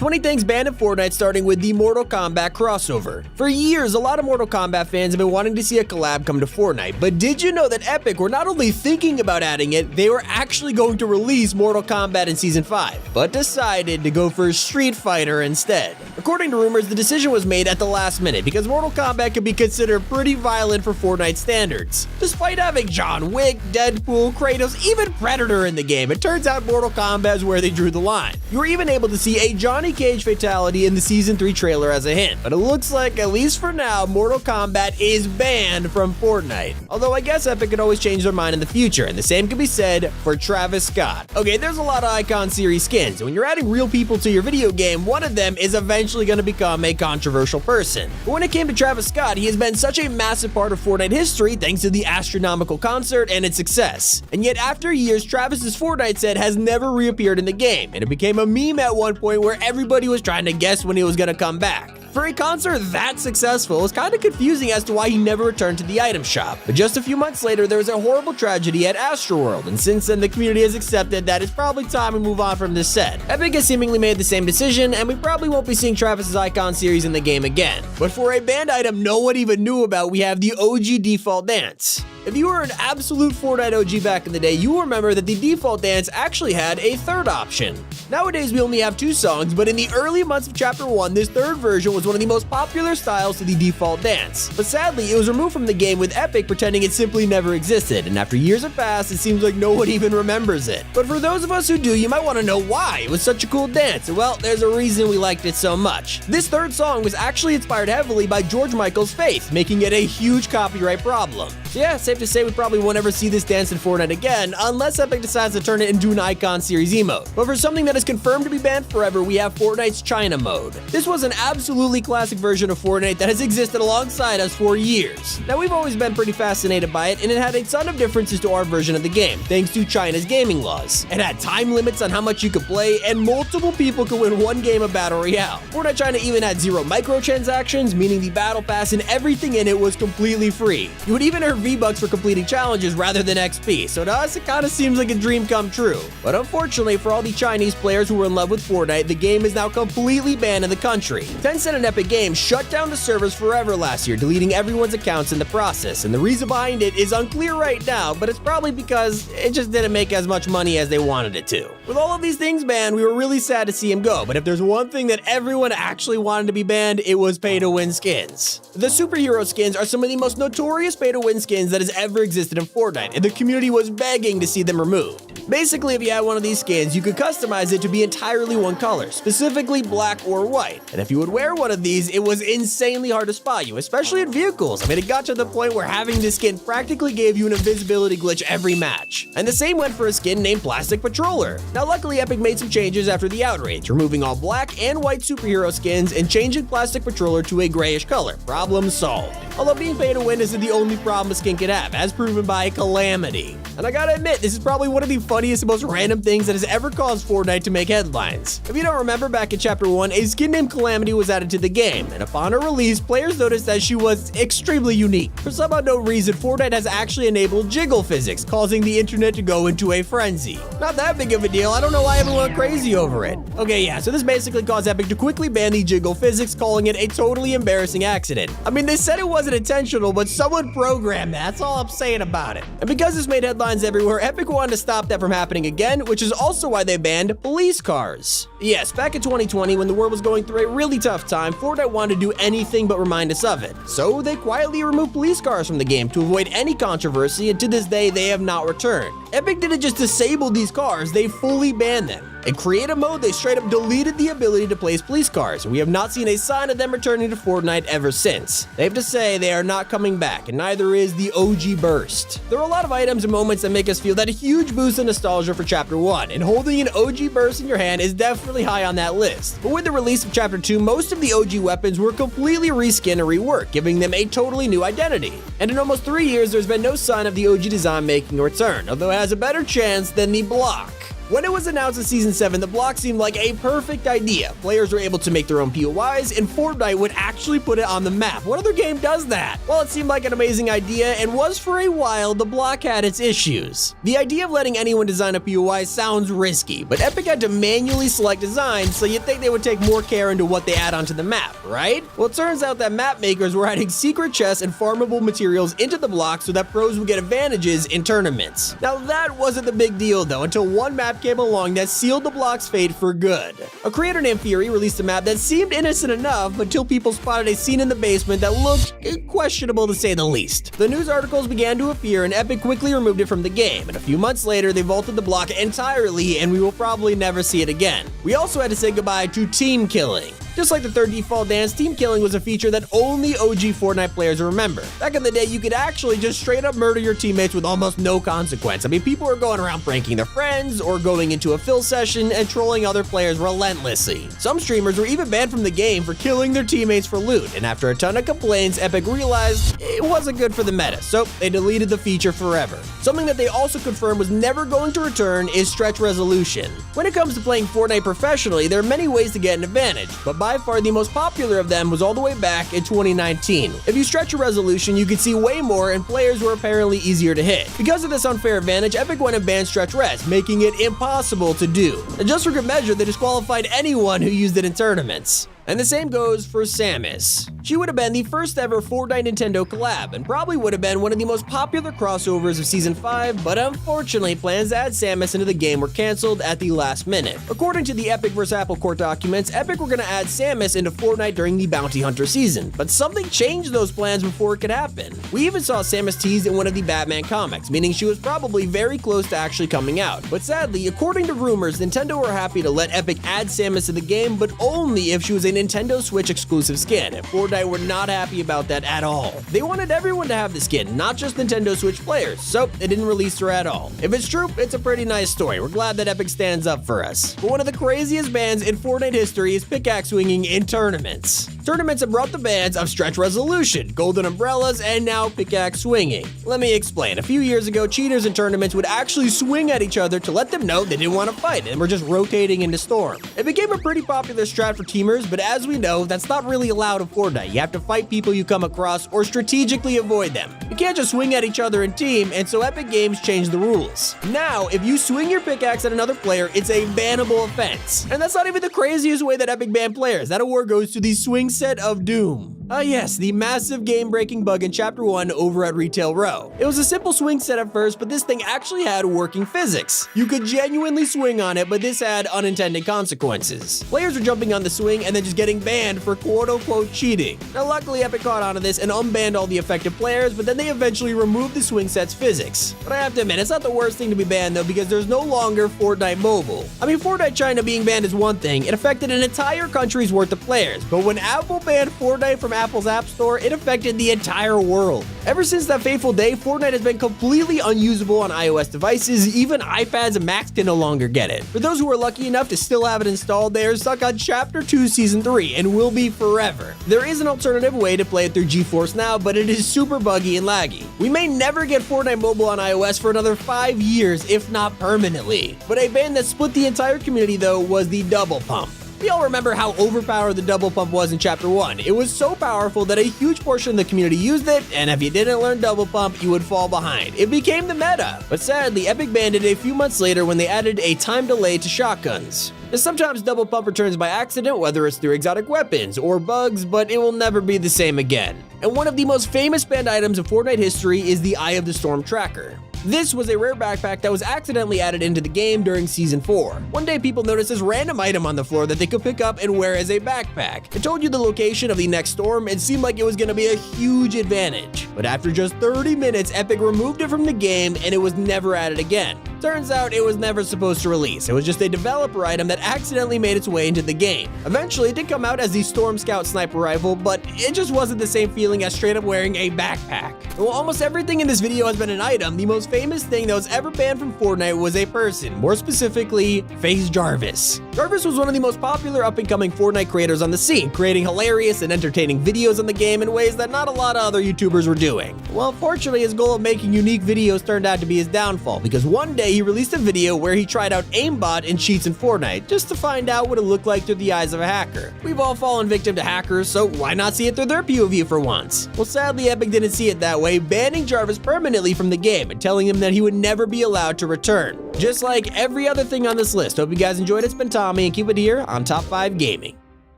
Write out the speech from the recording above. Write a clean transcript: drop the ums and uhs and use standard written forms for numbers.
20 things banned in Fortnite, starting with the Mortal Kombat crossover. For years, a lot of Mortal Kombat fans have been wanting to see a collab come to Fortnite, but did you know that Epic were not only thinking about adding it, they were actually going to release Mortal Kombat in Season 5, but decided to go for Street Fighter instead. According to rumors, the decision was made at the last minute because Mortal Kombat could be considered pretty violent for Fortnite standards. Despite having John Wick, Deadpool, Kratos, even Predator in the game, it turns out Mortal Kombat is where they drew the line. You were even able to see a Johnny Cage fatality in the Season 3 trailer as a hint, but it looks like, at least for now, Mortal Kombat is banned from Fortnite. Although I guess Epic could always change their mind in the future, and the same can be said for Travis Scott. Okay, there's a lot of Icon series skins, and when you're adding real people to your video game, one of them is eventually going to become a controversial person. But when it came to Travis Scott, he has been such a massive part of Fortnite history thanks to the astronomical concert and its success. And yet after years, Travis's Fortnite set has never reappeared in the game, and it became a meme at one point where everybody was trying to guess when he was going to come back. For a concert that successful, it was kind of confusing as to why he never returned to the item shop. But just a few months later, there was a horrible tragedy at Astroworld, and since then the community has accepted that it's probably time to move on from this set. Epic has seemingly made the same decision, and we probably won't be seeing Travis's Icon series in the game again. But for a banned item no one even knew about, we have the OG default dance. If you were an absolute Fortnite OG back in the day, you will remember that the default dance actually had a third option. Nowadays, we only have 2 songs, but in the early months of Chapter 1, this third version was one of the most popular styles to the default dance. But sadly, it was removed from the game with Epic pretending it simply never existed, and after years have passed, it seems like no one even remembers it. But for those of us who do, you might want to know why it was such a cool dance. Well, there's a reason we liked it so much. This third song was actually inspired heavily by George Michael's Faith, making it a huge copyright problem. So yeah, safe to say we probably won't ever see this dance in Fortnite again, unless Epic decides to turn it into an Icon series emote. But for something that is confirmed to be banned forever, we have Fortnite's China mode. This was an absolutely classic version of Fortnite that has existed alongside us for years. Now, we've always been pretty fascinated by it, and it had a ton of differences to our version of the game, thanks to China's gaming laws. It had time limits on how much you could play, and multiple people could win one game of Battle Royale. Fortnite China even had 0 microtransactions, meaning the Battle Pass and everything in it was completely free. You would even earn V-Bucks for completing challenges rather than XP, so to us it kinda seems like a dream come true. But unfortunately for all the Chinese players who were in love with Fortnite, the game is now completely banned in the country. Tencent and Epic Games shut down the servers forever last year, deleting everyone's accounts in the process, and the reason behind it is unclear right now, but it's probably because it just didn't make as much money as they wanted it to. With all of these things banned, we were really sad to see him go, but if there's one thing that everyone actually wanted to be banned, it was pay-to-win skins. The superhero skins are some of the most notorious pay-to-win skins that has ever existed in Fortnite, and the community was begging to see them removed. Basically, if you had one of these skins, you could customize it to be entirely one color, specifically black or white. And if you would wear one of these, it was insanely hard to spot you, especially in vehicles. I mean, it got to the point where having this skin practically gave you an invisibility glitch every match. And the same went for a skin named Plastic Patroller. Now, luckily, Epic made some changes after the outrage, removing all black and white superhero skins and changing Plastic Patroller to a grayish color. Problem solved. Although being pay to win isn't the only problem a skin can have, as proven by Calamity. And I gotta admit, this is probably one of the funniest and most random things that has ever caused Fortnite to make headlines. If you don't remember, back in Chapter 1, a skin named Calamity was added to the game, and upon her release, players noticed that she was extremely unique. For some unknown reason, Fortnite has actually enabled jiggle physics, causing the internet to go into a frenzy. Not that big of a deal, I don't know why everyone went crazy over it. Okay, yeah, so this basically caused Epic to quickly ban the jiggle physics, calling it a totally embarrassing accident. I mean, they said it wasn't intentional, but someone programmed that, that's all I'm saying about it. And because this made headlines everywhere, Epic wanted to stop that from happening again, which is also why they banned police cars. Yes, back in 2020, when the world was going through a really tough time, Fortnite wanted to do anything but remind us of it. So they quietly removed police cars from the game to avoid any controversy, and to this day, they have not returned. Epic didn't just disable these cars, they fully banned them. In creative mode, they straight up deleted the ability to place police cars, and we have not seen a sign of them returning to Fortnite ever since. They have to say they are not coming back, and neither is the OG Burst. There are a lot of items and moments that make us feel that huge boost in nostalgia for Chapter 1, and holding an OG Burst in your hand is definitely high on that list. But with the release of Chapter 2, most of the OG weapons were completely reskinned and reworked, giving them a totally new identity. And in almost 3 years, there's been no sign of the OG design making a return, although it has a better chance than the block. When it was announced in Season 7, the block seemed like a perfect idea. Players were able to make their own POIs, and Fortnite would actually put it on the map. What other game does that? Well, it seemed like an amazing idea, and was for a while, the block had its issues. The idea of letting anyone design a POI sounds risky, but Epic had to manually select designs, so you'd think they would take more care into what they add onto the map, right? Well, it turns out that map makers were adding secret chests and farmable materials into the block so that pros would get advantages in tournaments. Now, that wasn't the big deal though, until one map came along that sealed the block's fate for good. A creator named Fury released a map that seemed innocent enough until people spotted a scene in the basement that looked questionable to say the least. The news articles began to appear and Epic quickly removed it from the game, and a few months later they vaulted the block entirely and we will probably never see it again. We also had to say goodbye to team killing. Just like the third default dance, team killing was a feature that only OG Fortnite players remember. Back in the day, you could actually just straight up murder your teammates with almost no consequence. I mean, people were going around pranking their friends or going into a fill session and trolling other players relentlessly. Some streamers were even banned from the game for killing their teammates for loot, and after a ton of complaints, Epic realized it wasn't good for the meta, so they deleted the feature forever. Something that they also confirmed was never going to return is stretch resolution. When it comes to playing Fortnite professionally, there are many ways to get an advantage, but by far the most popular of them was all the way back in 2019. If you stretch your resolution, you could see way more and players were apparently easier to hit. Because of this unfair advantage, Epic went and banned stretch res, making it impossible to do. And just for good measure, they disqualified anyone who used it in tournaments. And the same goes for Samus. She would have been the first ever Fortnite Nintendo collab, and probably would have been one of the most popular crossovers of Season 5, but unfortunately, plans to add Samus into the game were cancelled at the last minute. According to the Epic vs. Apple court documents, Epic were going to add Samus into Fortnite during the Bounty Hunter season, but something changed those plans before it could happen. We even saw Samus teased in one of the Batman comics, meaning she was probably very close to actually coming out. But sadly, according to rumors, Nintendo were happy to let Epic add Samus to the game, but only if she was a Nintendo Switch exclusive skin, and Fortnite were not happy about that at all. They wanted everyone to have the skin, not just Nintendo Switch players, so they didn't release her at all. If it's true, it's a pretty nice story. We're glad that Epic stands up for us. But one of the craziest bans in Fortnite history is pickaxe swinging in tournaments. Tournaments have brought the bans of stretch resolution, golden umbrellas, and now pickaxe swinging. Let me explain. A few years ago, cheaters in tournaments would actually swing at each other to let them know they didn't want to fight and were just rotating into storm. It became a pretty popular strat for teamers, but as we know, that's not really allowed in Fortnite. You have to fight people you come across or strategically avoid them. You can't just swing at each other in team, and so Epic Games changed the rules. Now, if you swing your pickaxe at another player, it's a bannable offense. And that's not even the craziest way that Epic banned players. That award goes to the swing set of doom. Yes, the massive game-breaking bug in Chapter 1 over at Retail Row. It was a simple swing set at first, but this thing actually had working physics. You could genuinely swing on it, but this had unintended consequences. Players were jumping on the swing and then just getting banned for quote-unquote cheating. Now, luckily, Epic caught on to this and unbanned all the affected players, but then they eventually removed the swing set's physics. But I have to admit, it's not the worst thing to be banned though, because there's no longer Fortnite Mobile. I mean, Fortnite China being banned is one thing. It affected an entire country's worth of players, but when Apple banned Fortnite from Apple's App Store, it affected the entire world. Ever since that fateful day, Fortnite has been completely unusable on iOS devices. Even iPads and Macs can no longer get it. For those who are lucky enough to still have it installed, they are stuck on Chapter 2 Season 3 and will be forever. There is an alternative way to play it through GeForce Now, but it is super buggy and laggy. We may never get Fortnite Mobile on iOS for another 5 years, if not permanently. But a ban that split the entire community though was the double pump. We all remember how overpowered the double pump was in Chapter 1. It was so powerful that a huge portion of the community used it, and if you didn't learn double pump, you would fall behind. It became the meta. But sadly, Epic banned it a few months later when they added a time delay to shotguns. And sometimes double pump returns by accident, whether it's through exotic weapons or bugs, but it will never be the same again. And one of the most famous banned items of Fortnite history is the Eye of the Storm tracker. This was a rare backpack that was accidentally added into the game during Season 4. One day people noticed this random item on the floor that they could pick up and wear as a backpack. It told you the location of the next storm and seemed like it was going to be a huge advantage. But after just 30 minutes, Epic removed it from the game and it was never added again. Turns out it was never supposed to release. It was just a developer item that accidentally made its way into the game. Eventually, it did come out as the Storm Scout sniper rifle, but it just wasn't the same feeling as straight up wearing a backpack. Well, almost everything in this video has been an item. The most famous thing that was ever banned from Fortnite was a person, more specifically, FaZe Jarvis. Jarvis was one of the most popular up-and-coming Fortnite creators on the scene, creating hilarious and entertaining videos on the game in ways that not a lot of other YouTubers were doing. Well, fortunately, his goal of making unique videos turned out to be his downfall, because one day Day, he released a video where he tried out aimbot and cheats in Fortnite, just to find out what it looked like through the eyes of a hacker. We've all fallen victim to hackers, so why not see it through their POV for once? Well, sadly, Epic didn't see it that way, banning Jarvis permanently from the game and telling him that he would never be allowed to return. Just like every other thing on this list. Hope you guys enjoyed it. It's been Tommy, and keep it here on Top 5 Gaming.